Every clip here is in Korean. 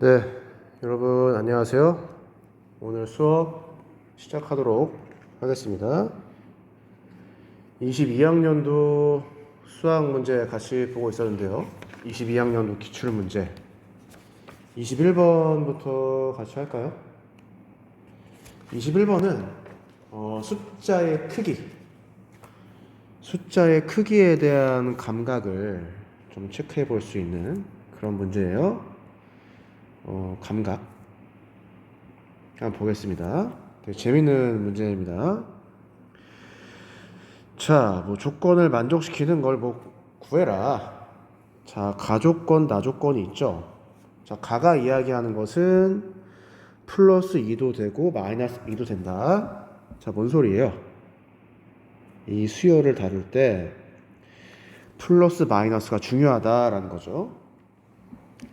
네, 여러분 안녕하세요. 오늘 수업 시작하도록 하겠습니다. 22학년도 수학 문제 같이 보고 있었는데요. 22학년도 기출문제 21번부터 같이 할까요? 21번은 숫자의 크기에 대한 감각을 좀 체크해 볼 수 있는 그런 문제예요. 감각 한번 보겠습니다. 되게 재밌는 문제입니다. 자, 조건을 만족시키는 걸 구해라. 자, 가조건, 나조건이 있죠. 자, 가가 이야기하는 것은 플러스 2도 되고 마이너스 2도 된다. 자, 뭔 소리예요? 이 수열을 다룰 때 플러스 마이너스가 중요하다라는 거죠.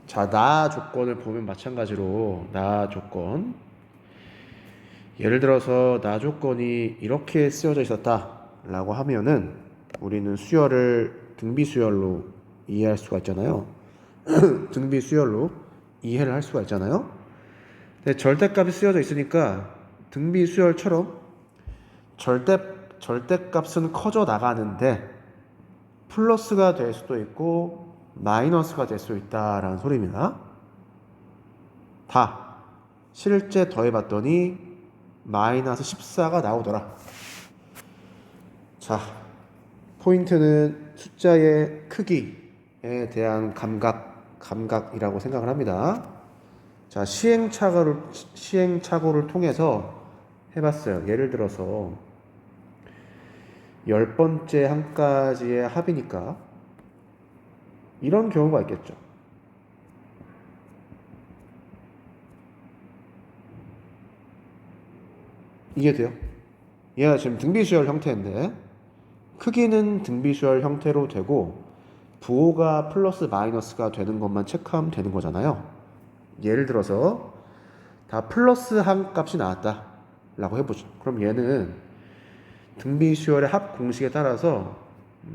자, 나 조건을 보면 마찬가지로 나 조건. 예를 들어서 나 조건이 이렇게 쓰여져 있었다라고 하면은 우리는 수열을 등비 수열로 이해할 수가 있잖아요. 등비 수열로 이해를 할 수가 있잖아요. 근데 절대값이 쓰여져 있으니까 등비 수열처럼 절대값은 커져 나가는데 플러스가 될 수도 있고 마이너스가 될 수 있다라는 소리입니다. 다 실제 더해봤더니 마이너스 14가 나오더라. 자, 포인트는 숫자의 크기에 대한 감각이라고 생각을 합니다. 자, 시행착오를 통해서 해봤어요. 예를 들어서 10번째 한까지의 합이니까 이런 경우가 있겠죠. 이게 돼요? 얘가 지금 등비수열 형태인데 크기는 등비수열 형태로 되고 부호가 플러스 마이너스가 되는 것만 체크하면 되는 거잖아요. 예를 들어서 다 플러스 한 값이 나왔다 라고 해보죠. 그럼 얘는 등비수열의 합 공식에 따라서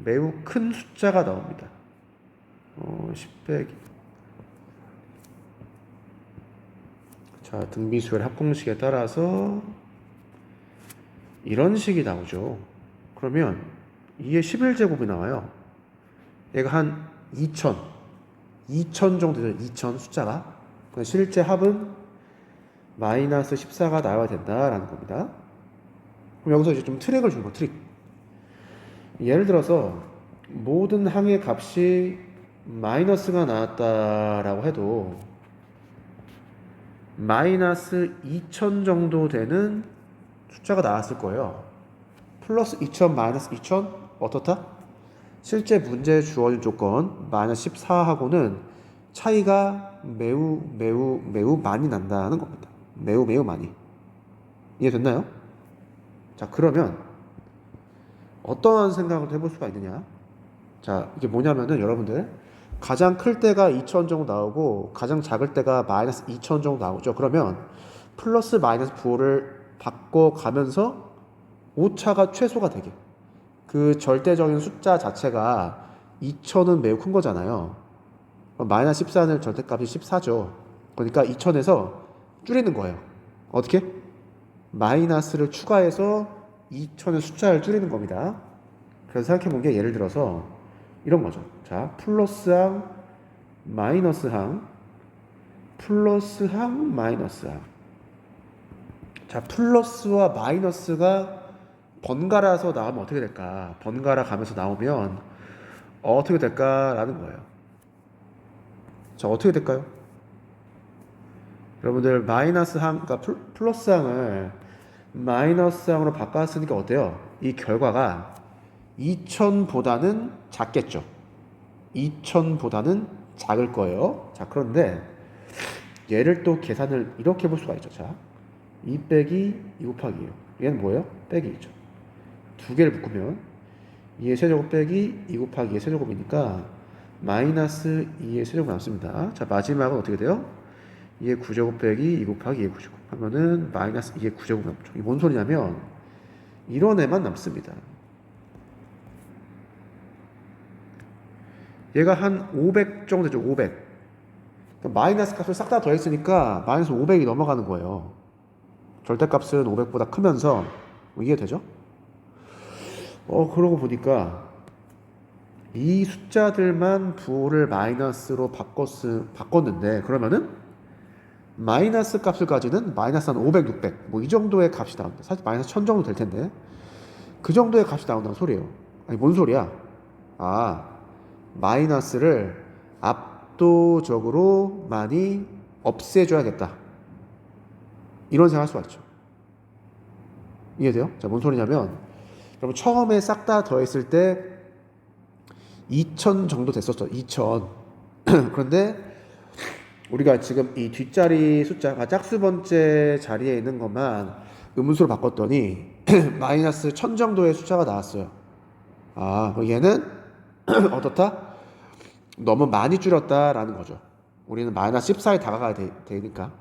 매우 큰 숫자가 나옵니다. 10 빼기. 자, 등비수열의 합 공식에 따라서 이런 식이 나오죠. 그러면 이게 11제곱이 나와요. 얘가 한 2000 정도 되죠. 2000 숫자가. 실제 합은 마이너스 14가 나와야 된다라는 겁니다. 그럼 여기서 이제 좀 트릭을 준 거, 트릭. 예를 들어서 모든 항의 값이 마이너스가 나왔다라고 해도 마이너스 2000 정도 되는 숫자가 나왔을 거예요. 플러스 2000, 마이너스 2000 어떻다? 실제 문제에 주어진 조건 마이너스 14하고는 차이가 매우 많이 난다는 겁니다. 매우 많이. 이해됐나요? 자, 그러면 어떠한 생각을 해볼 수가 있느냐? 자, 이게 뭐냐면은 여러분들 가장 클 때가 2000 정도 나오고 가장 작을 때가 마이너스 2000 정도 나오죠. 그러면 플러스 마이너스 부호를 바꿔가면서 오차가 최소가 되게 그 절대적인 숫자 자체가 2000은 매우 큰 거잖아요. 마이너스 14는 절대값이 14죠. 그러니까 2000에서 줄이는 거예요. 어떻게? 마이너스를 추가해서 2000의 숫자를 줄이는 겁니다. 그래서 생각해본 게 예를 들어서 이런 거죠. 자, 플러스 항, 마이너스 항, 플러스 항, 마이너스 항. 자, 플러스와 마이너스가 번갈아서 나오면 어떻게 될까? 번갈아 가면서 나오면 어떻게 될까라는 거예요. 자, 어떻게 될까요? 여러분들 마이너스 항, 그러니까 플러스 항을 마이너스 항으로 바꿨으니까 어때요? 이 결과가 2000보다는 작겠죠. 2000보다는 작을 거예요. 자, 그런데 얘를 또 계산을 이렇게 볼 수가 있죠. 자, 2 빼기 2 곱하기 2. 얘는 뭐예요? 빼기 2죠. 두 개를 묶으면 2의 세제곱 빼기 2 곱하기 2의 세제곱이니까 마이너스 2의 세제곱 남습니다. 자, 마지막은 어떻게 돼요? 2의 9제곱 빼기 2 곱하기 2의 9제곱 하면은 마이너스 2의 9제곱 남죠. 이게 뭔 소리냐면 이런 애만 남습니다. 얘가 한 500 정도 되죠. 500. 그러니까 마이너스 값을 싹 다 더했으니까 마이너스 500이 넘어가는 거예요. 절대값은 500보다 크면서 뭐 이해되죠? 그러고 보니까 이 숫자들만 부호를 마이너스로 바꿨는데 그러면은 마이너스 값을 가지는 마이너스 한 500, 600 뭐 이 정도의 값이 나온다. 사실 마이너스 1000 정도 될 텐데 그 정도의 값이 나온다는 소리예요. 아니 뭔 소리야? 마이너스를 압도적으로 많이 없애줘야겠다. 이런 생각할 수가 있죠. 이해돼요? 자, 뭔 소리냐면 여러분 처음에 싹 다 더했을 때 2000 정도 됐었죠. 2000. 그런데 우리가 지금 이 뒷자리 숫자가 짝수 번째 자리에 있는 것만 음수로 바꿨더니 마이너스 1000 정도의 숫자가 나왔어요. 그럼 얘는 어떻다? 너무 많이 줄였다라는 거죠. 우리는 마이너스 14에 다가가야 되니까.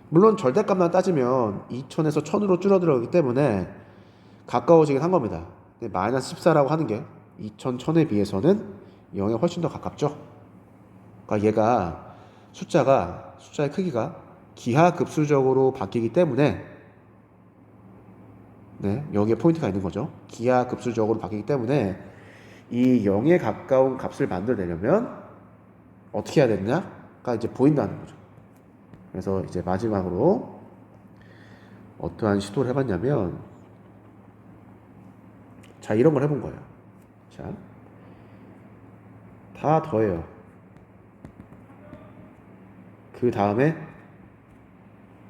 물론 절대값만 따지면 2000에서 1000으로 줄어들었기 때문에 가까워지긴 한 겁니다. 근데 마이너스 14라고 하는 게 2000, 1000에 비해서는 0에 훨씬 더 가깝죠. 그러니까 얘가 숫자의 크기가 기하급수적으로 바뀌기 때문에 여기에 포인트가 있는 거죠. 기하급수적으로 바뀌기 때문에 이 0에 가까운 값을 만들어내려면 어떻게 해야 되느냐가 이제 보인다는 거죠. 그래서 이제 마지막으로 어떠한 시도를 해봤냐면 자 이런 걸 해본 거예요. 자, 다 더해요. 그 다음에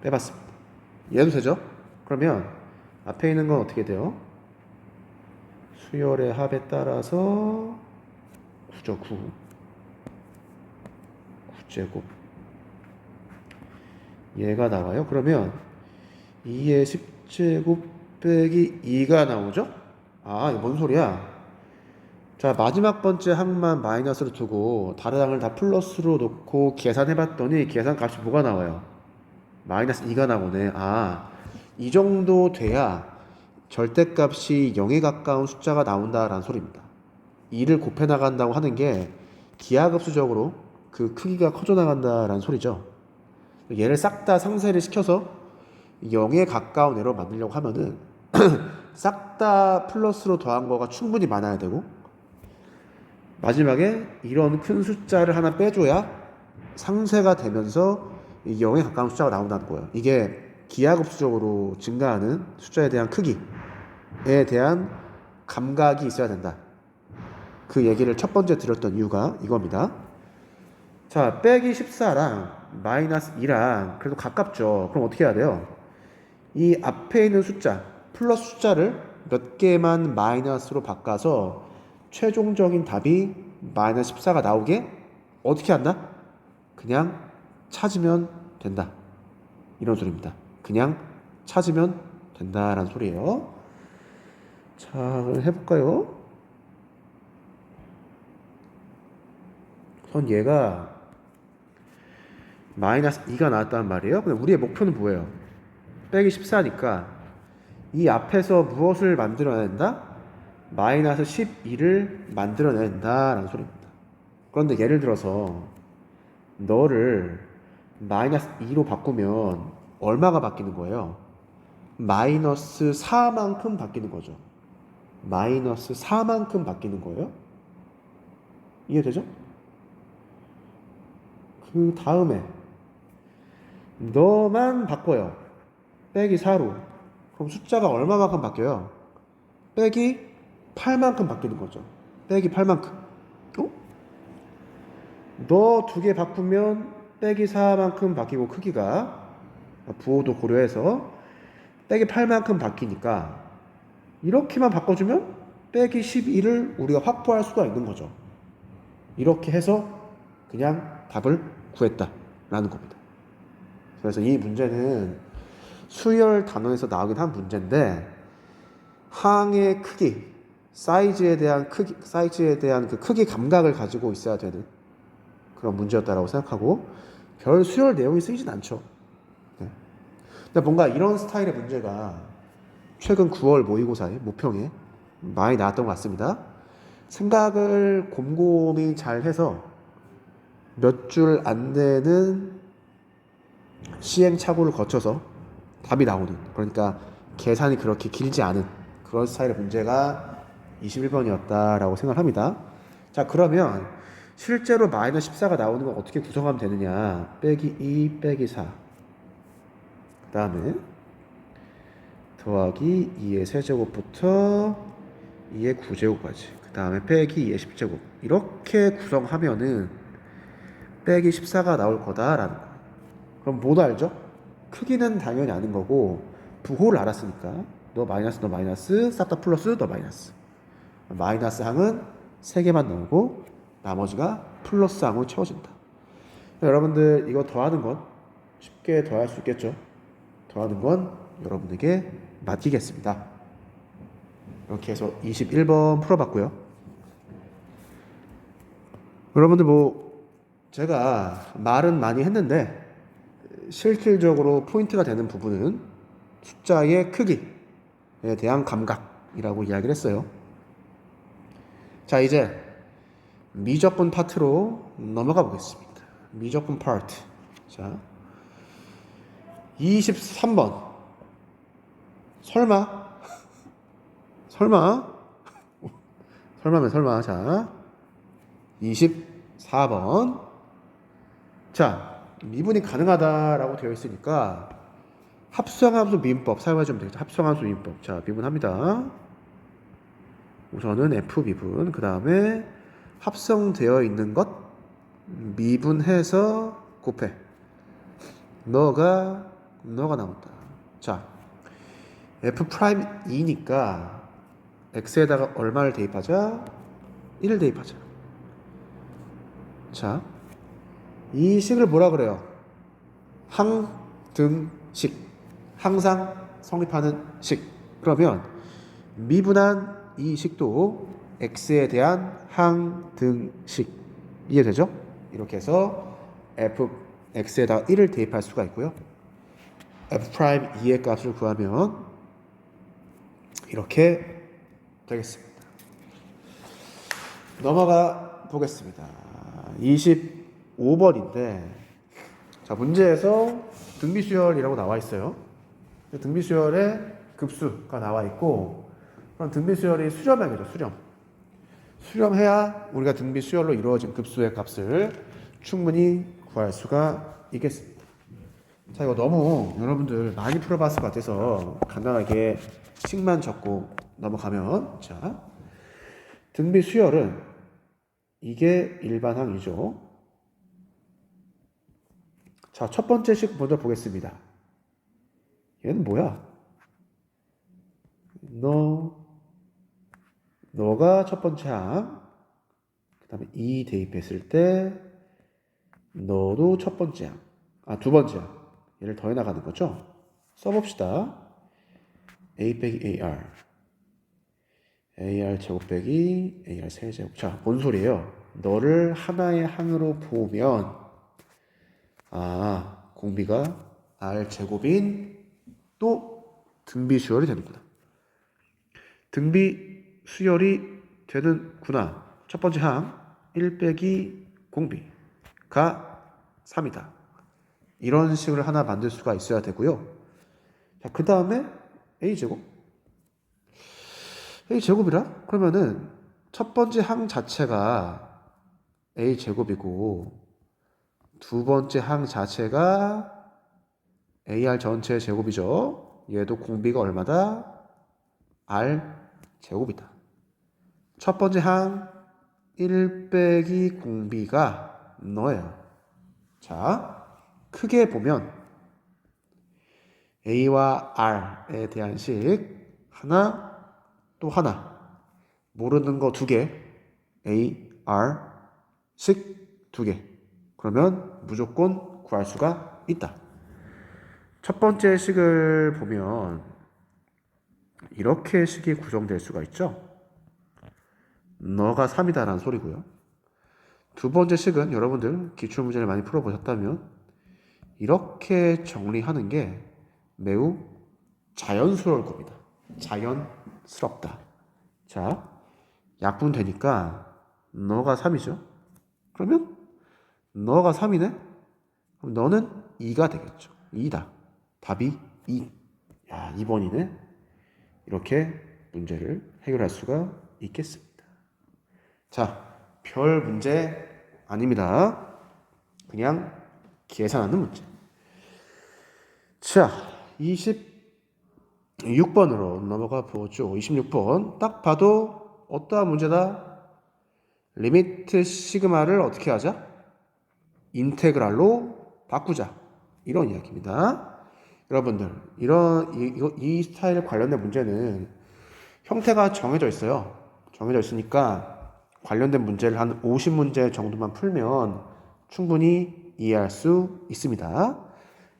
빼봤습니다. 이해도 되죠? 그러면 앞에 있는 건 어떻게 돼요? 수열의 합에 따라서 9죠. 9제곱 얘가 나와요. 그러면 2의 10제곱 빼기 2가 나오죠? 이거 뭔 소리야? 자, 마지막 번째 항만 마이너스로 두고 다른 항을 다 플러스로 놓고 계산해봤더니 계산값이 뭐가 나와요? 마이너스 2가 나오네. 이 정도 돼야 절대값이 0에 가까운 숫자가 나온다라는 소리입니다. 2를 곱해 나간다고 하는 게 기하급수적으로 그 크기가 커져 나간다라는 소리죠. 얘를 싹 다 상쇄를 시켜서 0에 가까운 애로 만들려고 하면은 싹 다 플러스로 더한 거가 충분히 많아야 되고 마지막에 이런 큰 숫자를 하나 빼줘야 상쇄가 되면서 0에 가까운 숫자가 나온다는 거예요. 이게 기하급수적으로 증가하는 숫자에 대한 크기에 대한 감각이 있어야 된다. 그 얘기를 첫 번째 드렸던 이유가 이겁니다. 자, 빼기 14랑 마이너스 2랑 그래도 가깝죠. 그럼 어떻게 해야 돼요? 이 앞에 있는 숫자, 플러스 숫자를 몇 개만 마이너스로 바꿔서 최종적인 답이 마이너스 14가 나오게 어떻게 한다? 그냥 찾으면 된다. 이런 소리입니다. 그냥 찾으면 된다라는 소리예요. 자, 해볼까요? 우선 얘가 마이너스 2가 나왔단 말이에요. 근데 우리의 목표는 뭐예요? 빼기 14니까 이 앞에서 무엇을 만들어낸다? 마이너스 12를 만들어낸다라는 소리입니다. 그런데 예를 들어서 너를 마이너스 2로 바꾸면 얼마가 바뀌는 거예요? 마이너스 4만큼 바뀌는 거죠. 마이너스 4만큼 바뀌는 거예요. 이해되죠? 그 다음에 너만 바꿔요. 빼기 4로. 그럼 숫자가 얼마만큼 바뀌어요? 빼기 8만큼 바뀌는 거죠. 빼기 8만큼. 너 두 개 바꾸면 빼기 4만큼 바뀌고 크기가 부호도 고려해서 빼기 8만큼 바뀌니까 이렇게만 바꿔주면 빼기 12를 우리가 확보할 수가 있는 거죠. 이렇게 해서 그냥 답을 구했다라는 겁니다. 그래서 이 문제는 수열 단원에서 나오긴 한 문제인데 항의 크기, 사이즈에 대한 그 크기 감각을 가지고 있어야 되는 그런 문제였다라고 생각하고 별 수열 내용이 쓰이진 않죠. 근데 뭔가 이런 스타일의 문제가 최근 9월 모의고사에 모평에 많이 나왔던 것 같습니다. 생각을 곰곰이 잘 해서 몇 줄 안 되는 시행착오를 거쳐서 답이 나오는, 그러니까 계산이 그렇게 길지 않은 그런 스타일의 문제가 21번이었다라고 생각합니다. 자, 그러면 실제로 마이너스 14가 나오는 건 어떻게 구성하면 되느냐? 빼기 2 빼기 4, 그 다음에 더하기 2의 세제곱부터 2의 9제곱까지, 그 다음에 빼기 2의 10제곱, 이렇게 구성하면은 빼기 14가 나올 거다라는 거예요. 그럼 뭐도 알죠? 크기는 당연히 아는 거고 부호를 알았으니까 너 마이너스 싹 다 플러스 너 마이너스, 마이너스 항은 3개만 나오고 나머지가 플러스 항으로 채워진다. 여러분들 이거 더하는 건 쉽게 더할 수 있겠죠? 더하는 건 여러분에게 맡기겠습니다. 이렇게 해서 21번 풀어봤고요. 여러분들 뭐 제가 말은 많이 했는데 실질적으로 포인트가 되는 부분은 숫자의 크기에 대한 감각이라고 이야기를 했어요. 자, 이제 미적분 파트로 넘어가 보겠습니다. 미적분 파트. 자, 23번. 설마. 자, 24번. 자, 미분이 가능하다라고 되어 있으니까 합성함수 미분법 사용하시면 되겠죠. 합성함수 미분법. 자, 미분합니다. 우선은 F 미분, 그 다음에 합성되어 있는 것 미분해서 곱해. 너가 나온다. 자, F 프라임 2니까 X에다가 얼마를 대입하자? 1을 대입하자. 자, 이 식을 뭐라 그래요? 항등식. 항상 성립하는 식. 그러면 미분한 이 식도 x에 대한 항등식. 이해되죠? 이렇게 해서 x에다가 1을 대입할 수가 있고요. f'2의 값을 구하면 이렇게 되겠습니다. 넘어가 보겠습니다. 25번인데 자, 문제에서 등비수열이라고 나와 있어요. 등비수열에 급수가 나와 있고, 그럼 등비수열이 수렴해야죠. 수렴해야 우리가 등비수열로 이루어진 급수의 값을 충분히 구할 수가 있겠습니다. 자, 이거 너무 여러분들 많이 풀어봤을 것 같아서 간단하게 식만 적고 넘어가면, 자, 등비수열은 이게 일반항이죠. 자, 첫 번째 식 먼저 보겠습니다. 얘는 뭐야? 너가 첫 번째 항, 그 다음에 2 대입했을 때 너도 첫 번째 항, 두 번째 항, 얘를 더해 나가는 거죠. 써봅시다. a 빼기 ar 제곱 빼기 ar 세제곱. 자, 뭔 소리예요? 너를 하나의 항으로 보면 공비가 r 제곱인 또 등비 수열이 되는구나. 등비 수열이 되는구나. 첫 번째 항 1 빼기 공비가 3이다. 이런 식을 하나 만들 수가 있어야 되고요. 자, 그 다음에 a제곱. a제곱이라? 그러면은 첫 번째 항 자체가 a제곱이고 두 번째 항 자체가 ar 전체의 제곱이죠. 얘도 공비가 얼마다? r 제곱이다. 첫 번째 항 1 빼기 공비가 너예요. 자, 크게 보면 a와 r에 대한 식 하나, 또 하나, 모르는 거 2개, a, r 식 2개. 그러면 무조건 구할 수가 있다. 첫 번째 식을 보면 이렇게 식이 구성될 수가 있죠. 너가 3이다 라는 소리고요. 두 번째 식은 여러분들 기출문제를 많이 풀어보셨다면 이렇게 정리하는 게 매우 자연스러울 겁니다. 자연스럽다. 자, 약분 되니까 너가 3이죠. 그러면 너가 3이네? 그럼 너는 2가 되겠죠. 2다. 답이 2. 야, 2번이네. 이렇게 문제를 해결할 수가 있겠습니다. 자, 별 문제 아닙니다. 그냥 계산하는 문제. 자, 26번으로 넘어가 보죠. 26번. 딱 봐도 어떠한 문제다? 리미트 시그마를 어떻게 하자? 인테그랄로 바꾸자. 이런 이야기입니다. 여러분들, 이 스타일 관련된 문제는 형태가 정해져 있어요. 정해져 있으니까 관련된 문제를 한 50문제 정도만 풀면 충분히 이해할 수 있습니다.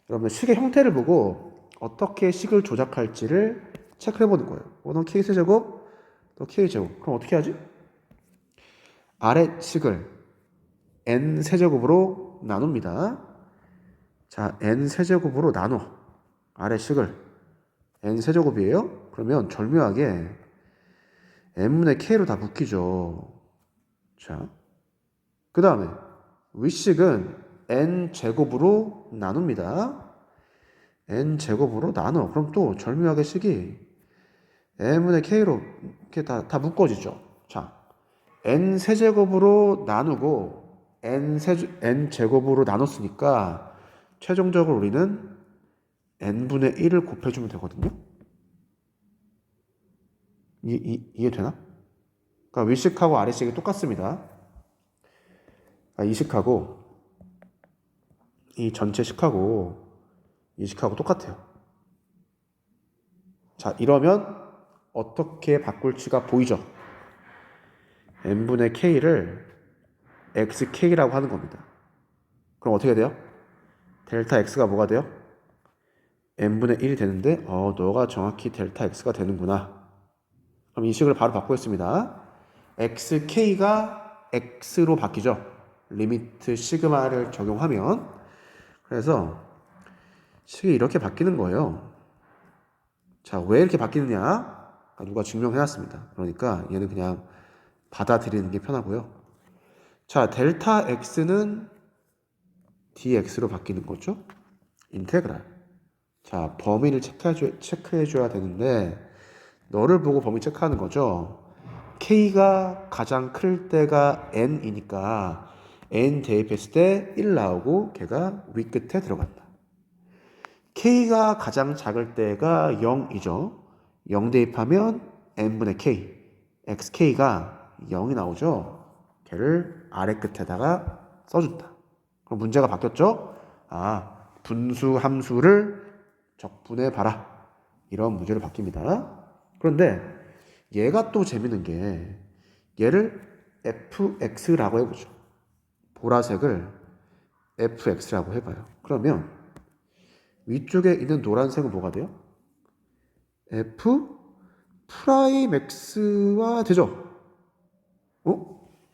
여러분들 식의 형태를 보고 어떻게 식을 조작할지를 체크해 보는 거예요. 너 K세제곱, 너 K제곱. 그럼 어떻게 하지? 아래 식을 n세제곱으로 나눕니다. 자, n세제곱으로 나눠. 아래 식을 n세제곱이에요? 그러면 절묘하게 n분의 k로 다 묶이죠. 자, 그 다음에 윗식은 n제곱으로 나눕니다. n제곱으로 나눠. 그럼 또 절묘하게 식이 n분의 k로 이렇게 다 묶어지죠. 자, n세제곱으로 나누고 n제곱으로 나눴으니까 최종적으로 우리는 n분의 1을 곱해주면 되거든요. 이해되나? 그러니까 윗식하고 아래식이 똑같습니다. 이 식하고 이 전체 식하고 이 식하고 똑같아요. 자, 이러면 어떻게 바꿀지가 보이죠? n분의 k를 xk라고 하는 겁니다. 그럼 어떻게 돼요? 델타 x가 뭐가 돼요? n분의 1이 되는데 너가 정확히 델타 x가 되는구나. 그럼 이 식을 바로 바꾸겠습니다. xk가 x로 바뀌죠. 리미트 시그마를 적용하면. 그래서 식이 이렇게 바뀌는 거예요. 자, 왜 이렇게 바뀌느냐? 누가 증명해놨습니다. 그러니까 얘는 그냥 받아들이는 게 편하고요. 자, 델타 x는 dx로 바뀌는 거죠. 인테그랄. 자, 범위를 체크해줘야 되는데 너를 보고 범위 체크하는 거죠. k가 가장 클 때가 n이니까 n 대입했을 때 1 나오고 걔가 윗끝에 들어간다. k가 가장 작을 때가 0이죠. 0 대입하면 n분의 k, xk가 0이 나오죠. 걔를 아래 끝에다가 써준다. 그럼 문제가 바뀌었죠? 분수 함수를 적분해 봐라. 이런 문제로 바뀝니다. 그런데 얘가 또 재밌는 게 얘를 fx라고 해보죠. 보라색을 fx라고 해봐요. 그러면 위쪽에 있는 노란색은 뭐가 돼요? f 프라임 x와 되죠?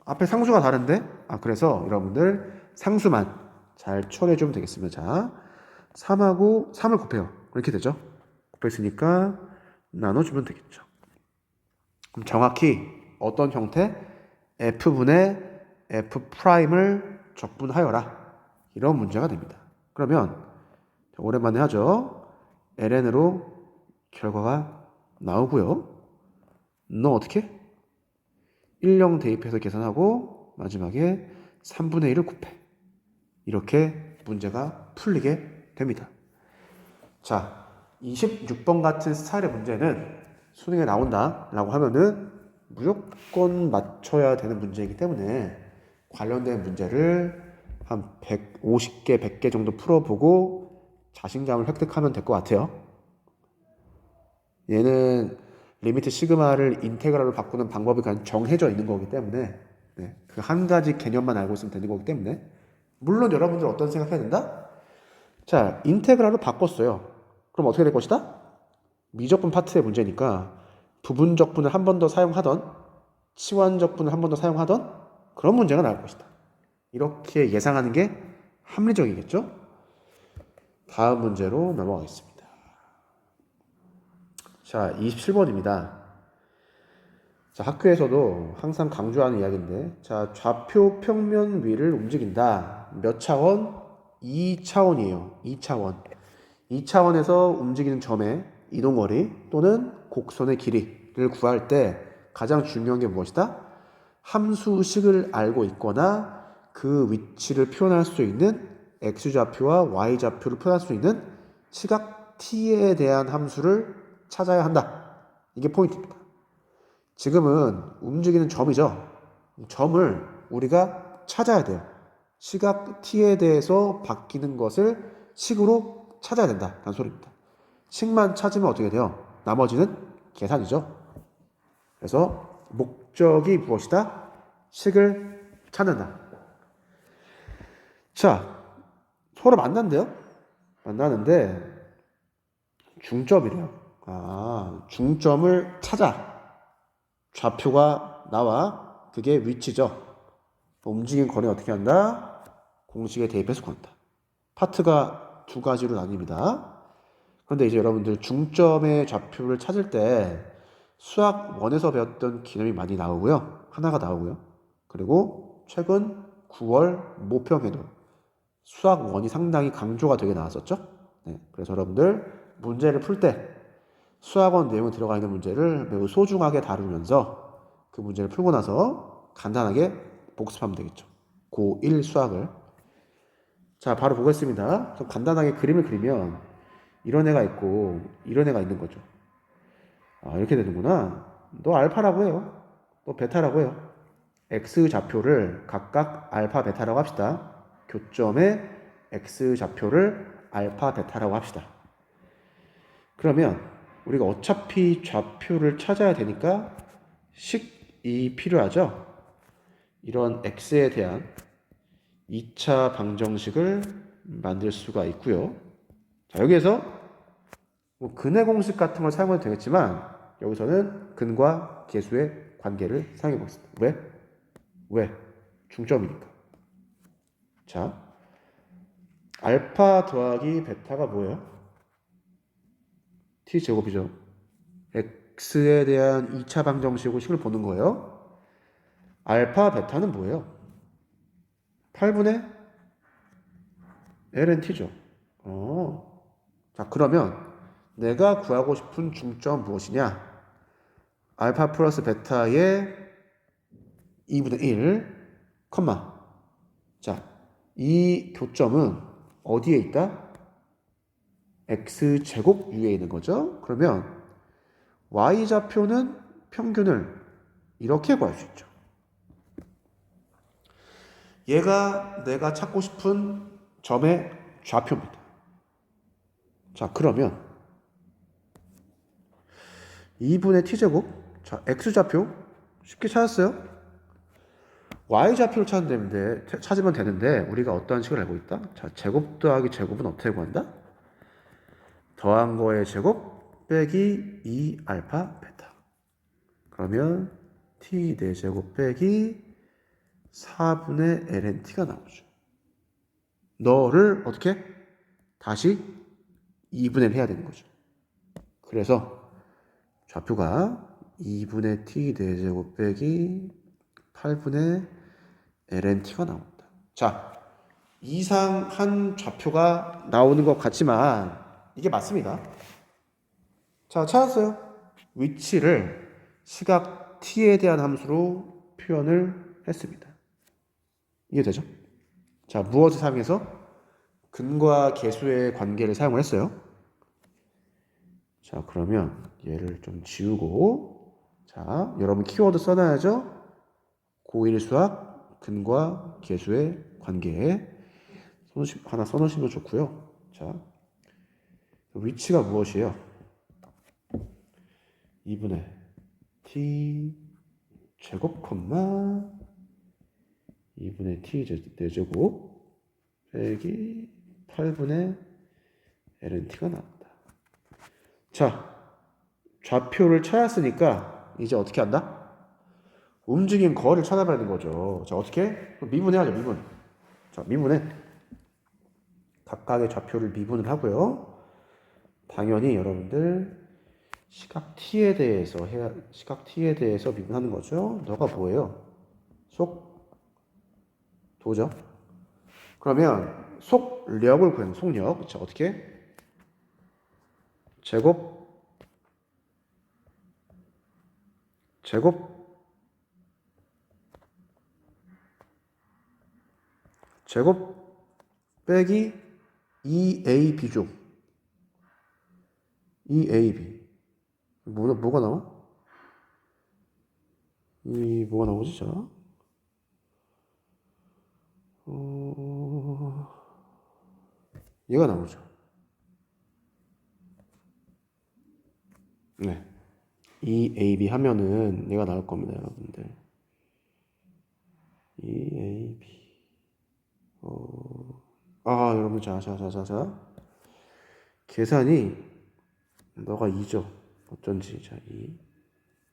앞에 상수가 다른데? 그래서 여러분들 상수만 잘 처리해주면 되겠습니다. 자, 3하고 3을 곱해요. 이렇게 되죠? 곱했으니까 나눠주면 되겠죠. 그럼 정확히 어떤 형태? f분의 f'을 적분하여라. 이런 문제가 됩니다. 그러면 오랜만에 하죠. ln으로 결과가 나오고요. 너 어떻게? 1령 대입해서 계산하고 마지막에 3분의 1을 곱해. 이렇게 문제가 풀리게 됩니다. 자, 26번 같은 스타일의 문제는 수능에 나온다 라고 하면은 무조건 맞춰야 되는 문제이기 때문에 관련된 문제를 한 150개, 100개 정도 풀어보고 자신감을 획득하면 될 것 같아요. 얘는 리미트 시그마를 인테그랄로 바꾸는 방법이 그냥 정해져 있는 거기 때문에 그 한 가지 개념만 알고 있으면 되는 거기 때문에 물론 여러분들 어떤 생각해야 된다? 자, 인테그랄로 바꿨어요. 그럼 어떻게 될 것이다? 미적분 파트의 문제니까 부분적분을 한 번 더 사용하던 치환적분을 한 번 더 사용하던 그런 문제가 나올 것이다. 이렇게 예상하는 게 합리적이겠죠? 다음 문제로 넘어가겠습니다. 자, 27번입니다. 자, 학교에서도 항상 강조하는 이야기인데, 자, 좌표 평면 위를 움직인다. 몇 차원? 2차원이에요. 2차원. 2차원에서 움직이는 점의 이동거리 또는 곡선의 길이를 구할 때 가장 중요한 게 무엇이다? 함수식을 알고 있거나 그 위치를 표현할 수 있는 x좌표와 y좌표를 표현할 수 있는 시각 t에 대한 함수를 찾아야 한다. 이게 포인트입니다. 지금은 움직이는 점이죠. 점을 우리가 찾아야 돼요. 시각 t에 대해서 바뀌는 것을 식으로 찾아야 된다. 라는 소리입니다. 식만 찾으면 어떻게 돼요? 나머지는 계산이죠. 그래서 목적이 무엇이다? 식을 찾는다. 자, 서로 만난대요? 만나는데 중점이래요. 중점을 찾아. 좌표가 나와. 그게 위치죠. 움직인 거리는 어떻게 한다? 공식에 대입해서 구한다. 파트가 두 가지로 나뉩니다. 그런데 이제 여러분들 중점의 좌표를 찾을 때 수학 1에서 배웠던 개념이 많이 나오고요. 하나가 나오고요. 그리고 최근 9월 모평에도 수학 1이 상당히 강조가 되게 나왔었죠. 네, 그래서 여러분들 문제를 풀 때 수학원 내용이 들어가 있는 문제를 매우 소중하게 다루면서 그 문제를 풀고 나서 간단하게 복습하면 되겠죠. 고1 수학을. 자, 바로 보겠습니다. 좀 간단하게 그림을 그리면 이런 애가 있고 이런 애가 있는 거죠. 이렇게 되는구나. 너 알파라고 해요. 너 베타라고 해요. x 좌표를 각각 알파, 베타라고 합시다. 교점의 x 좌표를 알파, 베타라고 합시다. 그러면 우리가 어차피 좌표를 찾아야 되니까 식이 필요하죠. 이런 x에 대한 2차 방정식을 만들 수가 있고요. 자, 여기에서 뭐 근의 공식 같은 걸 사용해도 되겠지만 여기서는 근과 계수의 관계를 사용해 보겠습니다. 왜? 중점이니까. 자, 알파 더하기 베타가 뭐예요? t제곱이죠. x에 대한 2차 방정식으로 식을 보는 거예요. 알파 베타는 뭐예요? 8분의 ln t죠. 자, 그러면 내가 구하고 싶은 중점 무엇이냐? 알파 플러스 베타의 2분의 1, 컴마. 자, 이 교점은 어디에 있다? x제곱 위에 있는 거죠. 그러면 y좌표는 평균을 이렇게 구할 수 있죠. 얘가 내가 찾고 싶은 점의 좌표입니다. 자, 그러면 2분의 t제곱. 자, x좌표 쉽게 찾았어요. y좌표를 찾으면 되는데 우리가 어떠한 식을 알고 있다? 자, 제곱 더하기 제곱은 어떻게 구한다? 더한 거의 제곱 빼기 2알파 베타. 그러면 t 4제곱 빼기 4분의 lnt가 나오죠. 너를 어떻게? 다시 2분의 1 해야 되는 거죠. 그래서 좌표가 2분의 t 4제곱 빼기 8분의 lnt가 나옵니다. 자, 이상한 좌표가 나오는 것 같지만 이게 맞습니다. 자, 찾았어요. 위치를 시각 t에 대한 함수로 표현을 했습니다. 이해되죠? 자, 무엇을 사용해서? 근과 계수의 관계를 사용을 했어요. 자, 그러면 얘를 좀 지우고, 자, 여러분 키워드 써놔야죠. 고1 수학 근과 계수의 관계 하나 써놓으시면 좋고요. 자, 위치가 무엇이에요? 2분의 t 제곱 콤마 2분의 t 4제곱 빼기 8분의 lnt가 나온다. 자, 좌표를 찾았으니까 이제 어떻게 한다? 움직인 거리를 찾아봐야 되는 거죠. 자, 어떻게? 미분해야죠, 미분. 자, 미분해. 각각의 좌표를 미분을 하고요. 당연히 여러분들 시각 t에 대해서 미분하는 거죠. 너가 뭐예요? 속 도죠. 그러면 속력을 구하는 속력. 자, 어떻게? 제곱 빼기 2AB죠. 2AB. 뭐가 나와? 뭐가 나오지, 자? 얘가 나오죠. 네. 2AB 하면은 얘가 나올 겁니다, 여러분들. 2AB. 여러분, 자. 계산이, 너가 2죠. 어쩐지, 자, 2.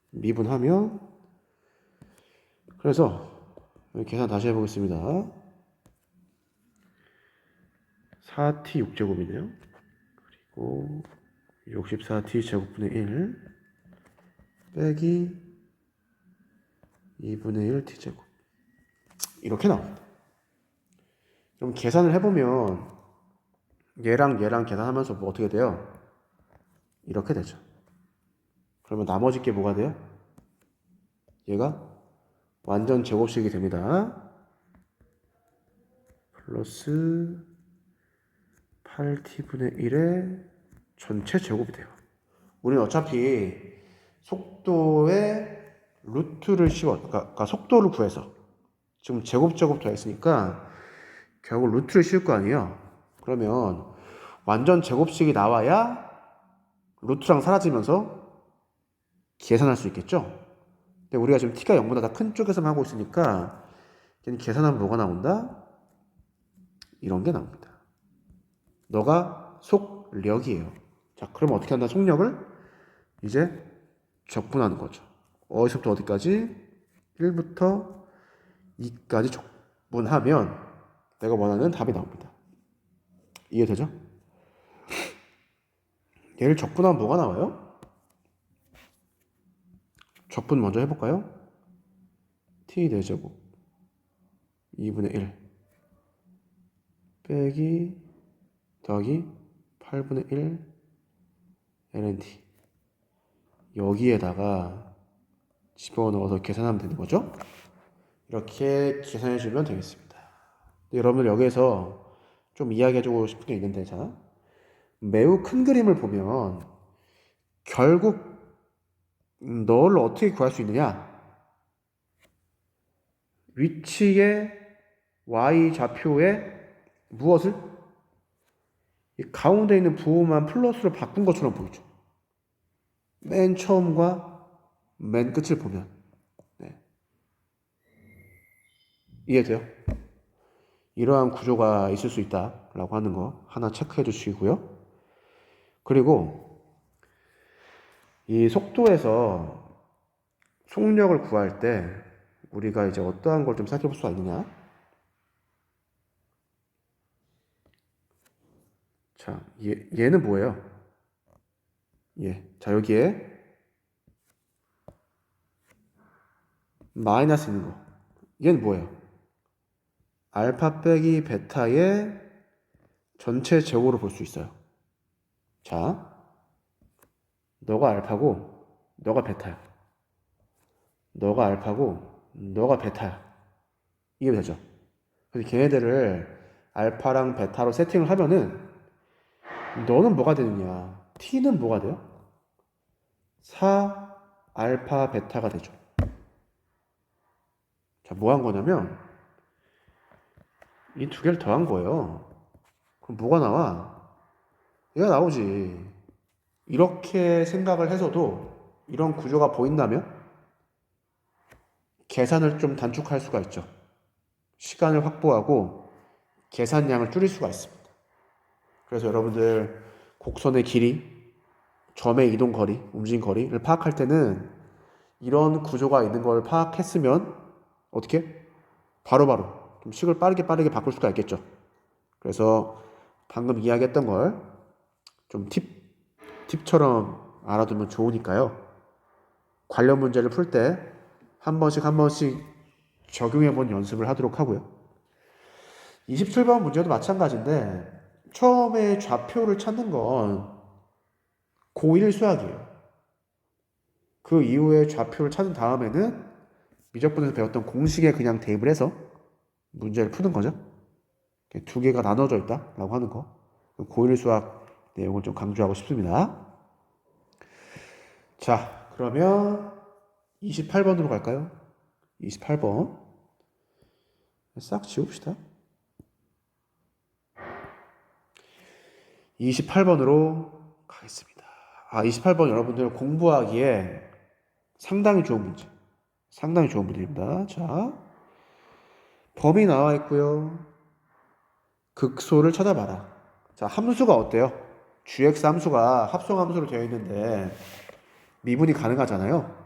미분하면, 그래서, 계산 다시 해보겠습니다. 4t 6제곱이네요. 그리고, 64t 제곱분의 1, 빼기 2분의 1 t제곱. 이렇게 나옵니다. 그럼 계산을 해보면, 얘랑 계산하면서 뭐 어떻게 돼요? 이렇게 되죠. 그러면 나머지 게 뭐가 돼요? 얘가 완전 제곱식이 됩니다. 플러스 8t분의 1의 전체 제곱이 돼요. 우리는 어차피 속도의 루트를 그러니까 속도를 구해서 지금 제곱 더했으니까 결국 루트를 씌울 거 아니에요. 그러면 완전 제곱식이 나와야 루트랑 사라지면서 계산할 수 있겠죠. 근데 우리가 지금 t가 0보다 더 큰 쪽에서만 하고 있으니까 계산하면 뭐가 나온다? 이런 게 나옵니다. 너가 속력이에요. 자, 그럼 어떻게 한다? 속력을 이제 적분하는 거죠. 어디서부터 어디까지? 1부터 2까지 적분하면 내가 원하는 답이 나옵니다. 이해되죠? 얘를 적분하면 뭐가 나와요? 적분 먼저 해볼까요? t 4제곱 2분의 1 빼기 더하기 8분의 1 ln/t 여기에다가 집어넣어서 계산하면 되는 거죠. 이렇게 계산해주면 되겠습니다. 여러분들 여기에서 좀 이야기해주고 싶은 게 있는데, 자, 매우 큰 그림을 보면 결국 너를 어떻게 구할 수 있느냐? 위치의 y 좌표에 무엇을? 이 가운데 있는 부호만 플러스로 바꾼 것처럼 보이죠. 맨 처음과 맨 끝을 보면. 네. 이해돼요? 이러한 구조가 있을 수 있다라고 하는 거 하나 체크해 주시고요. 그리고 이 속도에서 속력을 구할 때 우리가 이제 어떠한 걸 좀 살펴볼 수가 있느냐? 자, 얘는 뭐예요? 자, 여기에 마이너스 있는 거. 얘는 뭐예요? 알파 빼기 베타의 전체 제곱으로 볼 수 있어요. 자, 너가 알파고 너가 베타야. 너가 알파고 너가 베타야. 이게 되죠. 그래서 걔네들을 알파랑 베타로 세팅을 하면은 너는 뭐가 되느냐? t는 뭐가 돼요? 4 알파 베타가 되죠. 자, 뭐 한 거냐면 이 두 개를 더한 거예요. 그럼 뭐가 나와? 얘가 나오지. 이렇게 생각을 해서도 이런 구조가 보인다면 계산을 좀 단축할 수가 있죠. 시간을 확보하고 계산량을 줄일 수가 있습니다. 그래서 여러분들 곡선의 길이, 점의 이동 거리, 움직임 거리를 파악할 때는 이런 구조가 있는 걸 파악했으면 어떻게? 바로바로 좀 식을 빠르게 바꿀 수가 있겠죠. 그래서 방금 이야기했던 걸 좀 팁처럼 알아두면 좋으니까요. 관련 문제를 풀 때 한 번씩 적용해 본 연습을 하도록 하고요. 27번 문제도 마찬가지인데 처음에 좌표를 찾는 건 고1 수학이에요. 그 이후에 좌표를 찾은 다음에는 미적분에서 배웠던 공식에 그냥 대입을 해서 문제를 푸는 거죠. 두 개가 나눠져 있다라고 하는 거. 고1 수학 내용을 좀 강조하고 싶습니다. 자, 그러면 28번으로 갈까요? 28번. 싹 지웁시다. 28번으로 가겠습니다. 28번 여러분들 공부하기에 상당히 좋은 문제. 상당히 좋은 문제입니다. 자, 범위 나와 있고요. 극소를 찾아봐라. 자, 함수가 어때요? gx 함수가 합성함수로 되어 있는데 미분이 가능하잖아요.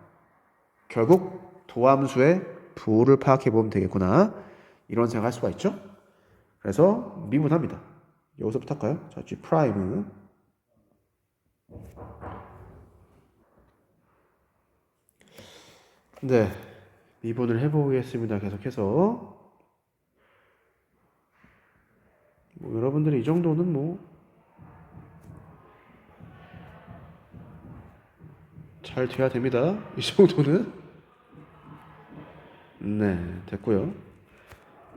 결국 도함수의 부호를 파악해 보면 되겠구나. 이런 생각할 수가 있죠. 그래서 미분합니다. 여기서부터 할까요? 자, g 프라임. 네, 미분을 해보겠습니다. 계속해서 여러분들이 이 정도는 잘 돼야 됩니다. 이 정도는. 네, 됐고요.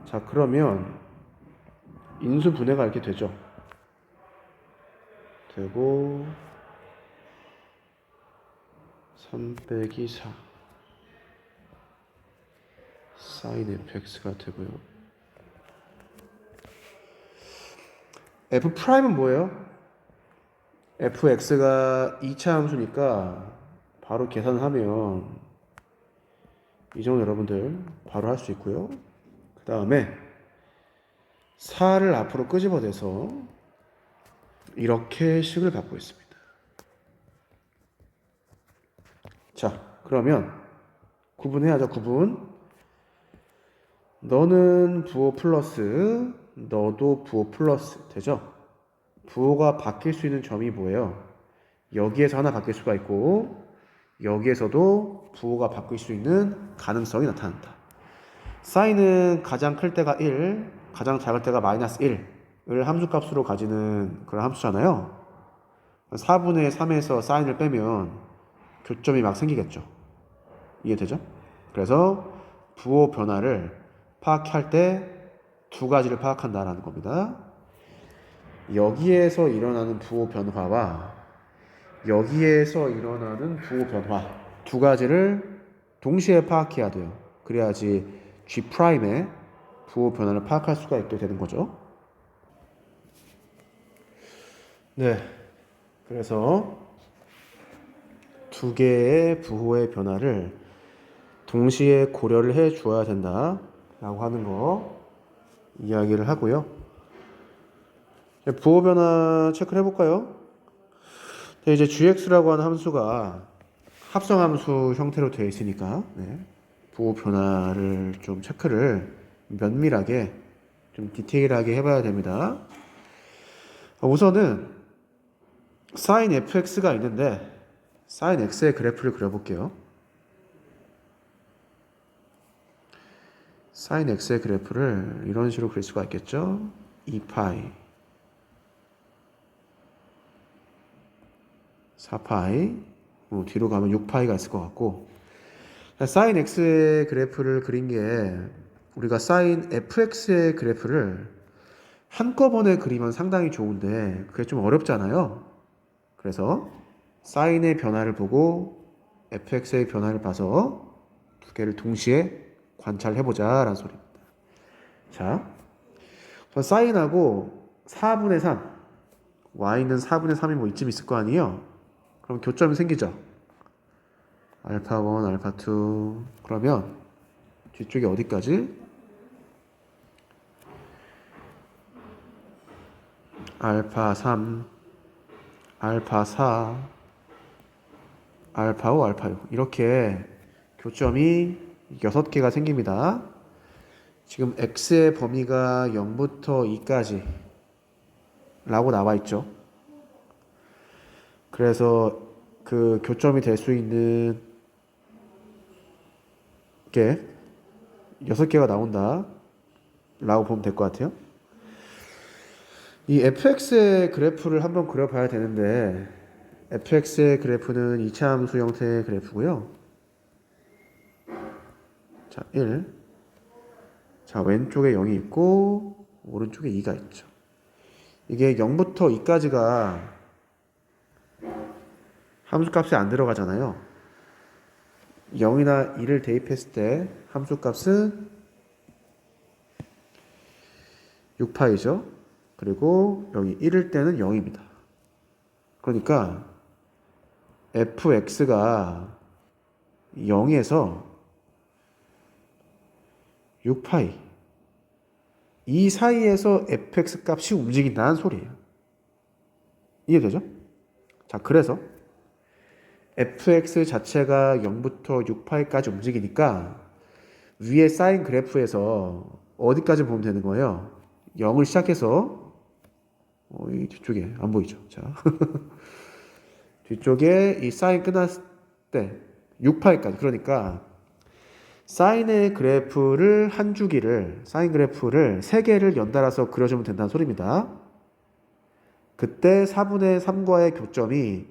자, 그러면 인수 분해가 이렇게 되죠. 되고 3 빼기 4 sin fx가 되고요. f 프라임은 뭐예요? fx가 2차 함수니까 바로 계산하면 이 정도 여러분들 바로 할 수 있고요. 그 다음에 4를 앞으로 끄집어내서 이렇게 식을 갖고 있습니다. 자, 그러면 구분해야죠. 구분. 너는 부호 플러스, 너도 부호 플러스 되죠? 부호가 바뀔 수 있는 점이 뭐예요? 여기에서 하나 바뀔 수가 있고 여기에서도 부호가 바뀔 수 있는 가능성이 나타난다. 사인은 가장 클 때가 1, 가장 작을 때가 마이너스 1을 함수값으로 가지는 그런 함수잖아요. 4분의 3에서 사인을 빼면 교점이 막 생기겠죠. 이해되죠? 그래서 부호 변화를 파악할 때 두 가지를 파악한다라는 겁니다. 여기에서 일어나는 부호 변화와 여기에서 일어나는 부호 변화 두 가지를 동시에 파악해야 돼요. 그래야지 G'의 부호 변화를 파악할 수가 있게 되는 거죠. 네. 그래서 두 개의 부호의 변화를 동시에 고려를 해 주어야 된다 라고 하는 거 이야기를 하고요. 부호 변화 체크를 해볼까요? 이제 gx라고 하는 함수가 합성함수 형태로 되어 있으니까 부호 변화를 좀 체크를 면밀하게 좀 디테일하게 해봐야 됩니다. 우선은 sin fx가 있는데 sin x의 그래프를 그려볼게요. sin x의 그래프를 이런 식으로 그릴 수가 있겠죠. 2파이 4파이 뒤로 가면 6파이가 있을 것 같고 sin x의 그래프를 그린 게 우리가 sin fx의 그래프를 한꺼번에 그리면 상당히 좋은데 그게 좀 어렵잖아요. 그래서 sin의 변화를 보고 fx의 변화를 봐서 두 개를 동시에 관찰해보자 라는 소리입니다. 자, sin하고 4분의 3 y는 4분의 3이 뭐 이쯤 있을 거 아니에요. 그럼 교점이 생기죠. 알파 1, 알파 2 그러면 뒤쪽이 어디까지? 알파 3, 알파 4, 알파 5, 알파 6 이렇게 교점이 6개가 생깁니다. 지금 x의 범위가 0부터 2까지 라고 나와 있죠. 그래서 그 교점이 될 수 있는 게 6개가 나온다 라고 보면 될 것 같아요. 이 fx의 그래프를 한번 그려봐야 되는데 fx의 그래프는 이차함수 형태의 그래프고요. 자, 1. 자, 왼쪽에 0이 있고 오른쪽에 2가 있죠. 이게 0부터 2까지가 함수값이 안 들어가잖아요. 0이나 2를 대입했을 때 함수값은 6파이죠. 그리고 여기 1일 때는 0입니다. 그러니까 fx가 0에서 6파이 이 사이에서 fx 값이 움직인다는 소리예요. 이해되죠? 자, 그래서 fx 자체가 0부터 6파이까지 움직이니까 위에 사인 그래프에서 어디까지 보면 되는 거예요? 0을 시작해서 이 뒤쪽에 안 보이죠? 자, 뒤쪽에 이 사인 끝났을 때 6파이까지, 그러니까 사인의 그래프를 한 주기를, 사인 그래프를 3개를 연달아서 그려주면 된다는 소리입니다. 그때 4분의 3과의 교점이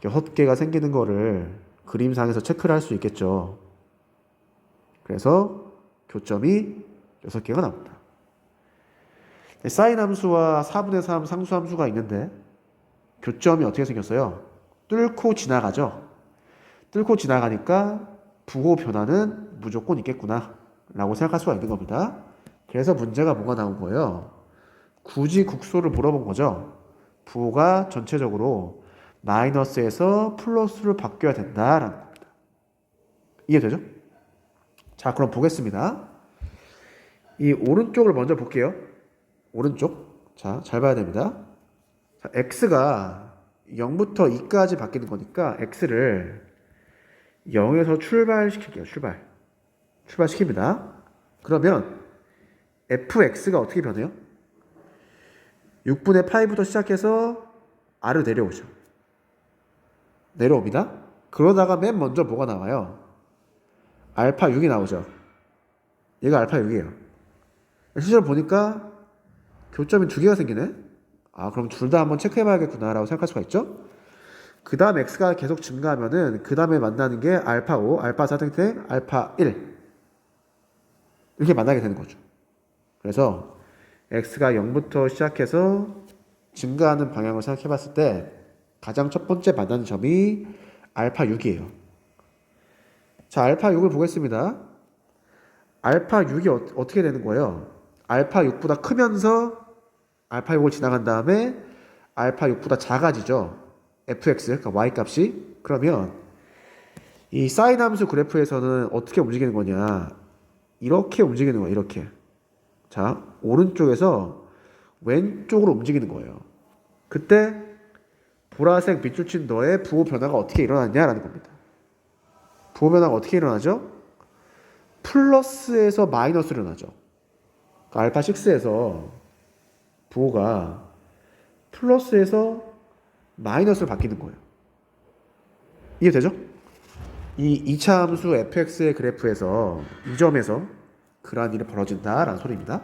6개가 생기는 거를 그림상에서 체크를 할 수 있겠죠. 그래서 교점이 6개가 나옵니다. 사인 함수와 4분의 3 상수 함수가 있는데 교점이 어떻게 생겼어요? 뚫고 지나가죠. 뚫고 지나가니까 부호 변화는 무조건 있겠구나 라고 생각할 수가 있는 겁니다. 그래서 문제가 뭐가 나온 거예요? 굳이 국소를 물어본 거죠. 부호가 전체적으로 마이너스에서 플러스로 바뀌어야 된다라는 겁니다. 이해되죠? 자, 그럼 보겠습니다. 이 오른쪽을 먼저 볼게요. 오른쪽. 자, 잘 봐야 됩니다. 자, x가 0부터 2까지 바뀌는 거니까 x를 0에서 출발시킬게요. 출발시킵니다. 그러면 fx가 어떻게 변해요? 6분의 파이부터 시작해서 아래로 내려오죠. 내려옵니다. 그러다가 맨 먼저 뭐가 나와요? 알파 6이 나오죠. 얘가 알파 6이에요. 실제로 보니까 교점이 2개가 생기네. 아, 그럼 둘 다 한번 체크해 봐야겠구나 라고 생각할 수가 있죠. 그 다음 x가 계속 증가하면은 그 다음에 만나는 게 알파 5, 알파 4땡땡, 알파 1 이렇게 만나게 되는 거죠. 그래서 x가 0부터 시작해서 증가하는 방향을 생각해 봤을 때 가장 첫 번째 만나는 점이 알파 6이에요. 자, 알파 6을 보겠습니다. 알파 6이 어떻게 되는 거예요? 알파 6보다 크면서 알파 6을 지나간 다음에 알파 6보다 작아지죠. fx, 그러니까 y 값이. 그러면 이 사인 함수 그래프에서는 어떻게 움직이는 거냐? 이렇게 움직이는 거예요. 이렇게. 자, 오른쪽에서 왼쪽으로 움직이는 거예요. 그때 보라색 밑줄 친 너의 부호 변화가 어떻게 일어났냐라는 겁니다. 부호 변화가 어떻게 일어나죠? 플러스에서 마이너스로 일어나죠. 그러니까 알파 6에서 부호가 플러스에서 마이너스로 바뀌는 거예요. 이해되죠? 이 2차 함수 fx의 그래프에서 이 점에서 그러한 일이 벌어진다라는 소리입니다.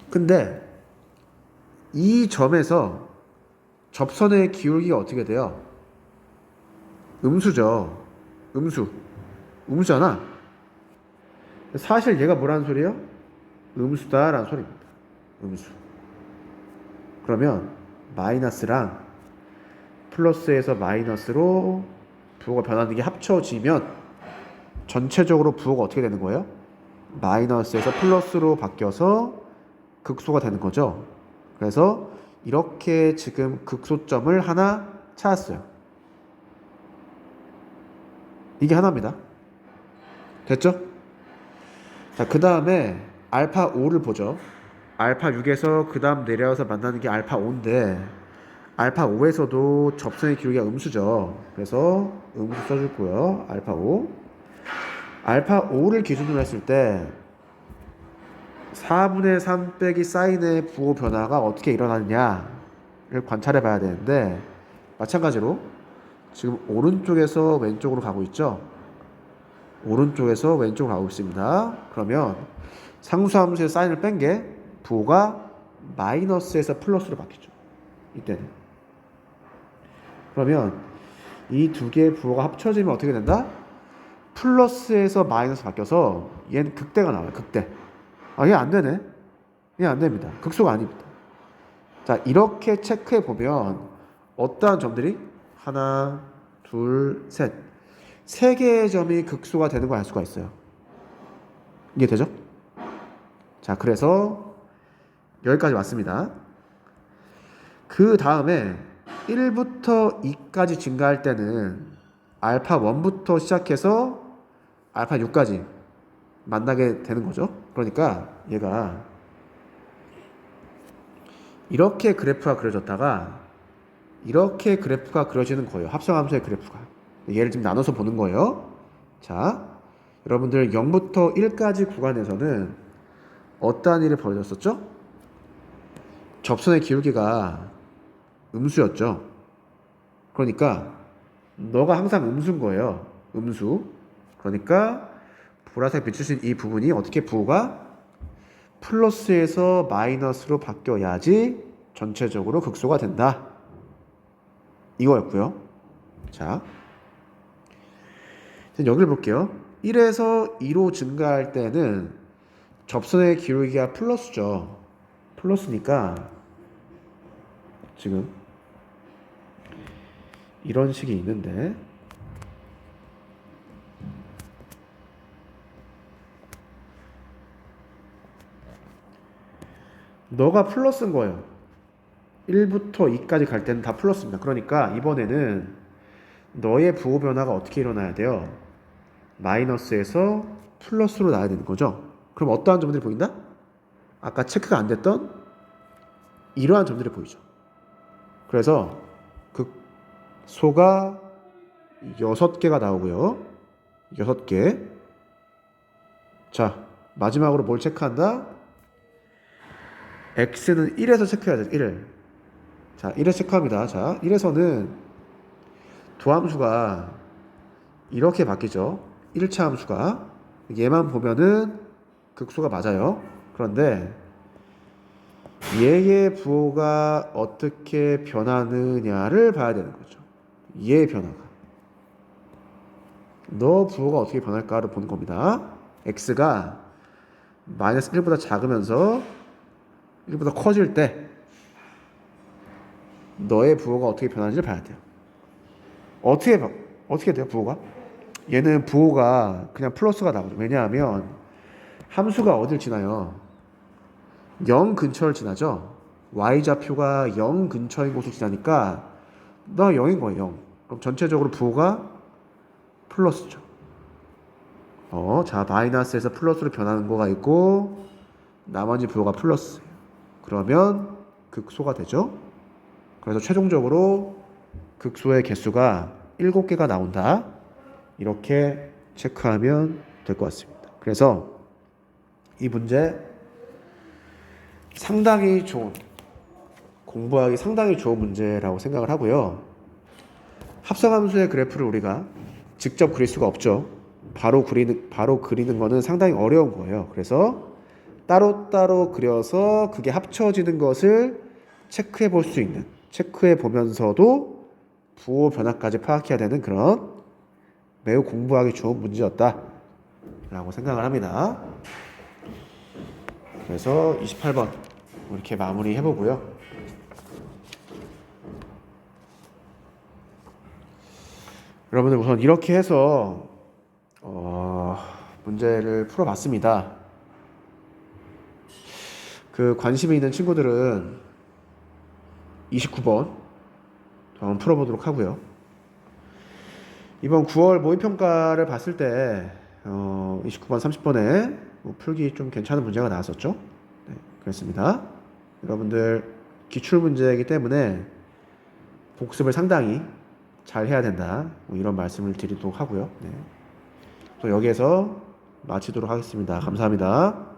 근데 이 점에서 접선의 기울기가 어떻게 돼요? 음수죠. 음수잖아. 사실 얘가 뭐라는 소리예요? 음수다라는 소리입니다. 음수. 그러면 마이너스랑 플러스에서 마이너스로 부호가 변하는 게 합쳐지면 전체적으로 부호가 어떻게 되는 거예요? 마이너스에서 플러스로 바뀌어서 극소가 되는 거죠. 그래서 이렇게 지금 극소점을 하나 찾았어요. 이게 하나입니다. 됐죠? 자, 그 다음에 알파 5를 보죠. 알파 6에서 그 다음 내려와서 만나는 게 알파 5인데 알파 5에서도 접선의 기울기가 음수죠. 그래서 음수 써줄고요. 알파 5. 알파 5를 기준으로 했을 때 4분의 3 빼기 사인의 부호 변화가 어떻게 일어나느냐를 관찰해 봐야 되는데 마찬가지로 지금 오른쪽에서 왼쪽으로 가고 있죠. 오른쪽에서 왼쪽으로 가고 있습니다. 그러면 상수함수의 사인을 뺀 게 부호가 마이너스에서 플러스로 바뀌죠. 이때는. 그러면 이 두 개의 부호가 합쳐지면 어떻게 된다? 플러스에서 마이너스 바뀌어서 얘는 극대가 나와요. 극대. 아, 얘 안 되네. 얘 안 됩니다. 극소가 아닙니다. 자, 이렇게 체크해 보면 어떠한 점들이 하나, 둘, 셋. 세 개의 점이 극소가 되는 걸 알 수가 있어요. 이게 되죠? 자, 그래서 여기까지 왔습니다. 그 다음에 1부터 2까지 증가할 때는 알파 1부터 시작해서 알파 6까지 만나게 되는 거죠. 그러니까 얘가 이렇게 그래프가 그려졌다가 이렇게 그래프가 그려지는 거예요. 합성함수의 그래프가. 얘를 지금 나눠서 보는 거예요. 자, 여러분들 0부터 1까지 구간에서는 어떠한 일이 벌어졌었죠? 접선의 기울기가 음수였죠. 그러니까 너가 항상 음수인 거예요. 음수. 그러니까 보라색 비추신 이 부분이 어떻게 부호가 플러스에서 마이너스로 바뀌어야지 전체적으로 극소가 된다. 이거였고요. 자, 여기를 볼게요. 1에서 2로 증가할 때는 접선의 기울기가 플러스죠. 플러스니까 지금 이런 식이 있는데 너가 플러스인 거예요. 1부터 2까지 갈 때는 다 플러스입니다. 그러니까 이번에는 너의 부호 변화가 어떻게 일어나야 돼요? 마이너스에서 플러스로 나야 되는 거죠. 그럼 어떠한 점들이 보인다? 아까 체크가 안 됐던 이러한 점들이 보이죠. 그래서 극소가 6개가 나오고요. 6개. 자, 마지막으로 뭘 체크한다? x는 1에서 체크해야 돼. 1을. 자, 1에서 체크합니다. 자, 1에서는 도함수가 이렇게 바뀌죠. 1차 함수가. 얘만 보면은 극소가 맞아요. 그런데 얘의 부호가 어떻게 변하느냐를 봐야 되는 거죠. 얘의 변화가. 너 부호가 어떻게 변할까를 보는 겁니다. x가 마이너스 1보다 작으면서 1보다 커질 때 너의 부호가 어떻게 변하는지를 봐야 돼요. 어떻게 돼요, 부호가? 얘는 부호가 그냥 플러스가 나오죠. 왜냐하면 함수가 어딜 지나요? 0 근처를 지나죠. y좌표가 0 근처인 곳을 지나니까 너 0인 거예요. 0. 그럼 전체적으로 부호가 플러스죠. 자, 마이너스에서 플러스로 변하는 거가 있고 나머지 부호가 플러스예요. 그러면 극소가 되죠. 그래서 최종적으로 극소의 개수가 7개가 나온다. 이렇게 체크하면 될 것 같습니다. 그래서 이 문제 상당히 좋은, 공부하기 상당히 좋은 문제라고 생각을 하고요. 합성함수의 그래프를 우리가 직접 그릴 수가 없죠. 바로 그리는 거는 상당히 어려운 거예요. 그래서 따로따로 그려서 그게 합쳐지는 것을 체크해 볼 수 있는, 체크해 보면서도 부호 변화까지 파악해야 되는 그런 매우 공부하기 좋은 문제였다 라고 생각을 합니다. 그래서 28번 이렇게 마무리 해보고요. 여러분들 우선 이렇게 해서 문제를 풀어봤습니다. 그 관심이 있는 친구들은 29번 한번 풀어보도록 하고요. 이번 9월 모의평가를 봤을 때 29번, 30번에 풀기 좀 괜찮은 문제가 나왔었죠. 네, 그렇습니다. 여러분들 기출문제이기 때문에 복습을 상당히 잘 해야 된다. 이런 말씀을 드리도록 하고요. 네. 또 여기에서 마치도록 하겠습니다. 감사합니다.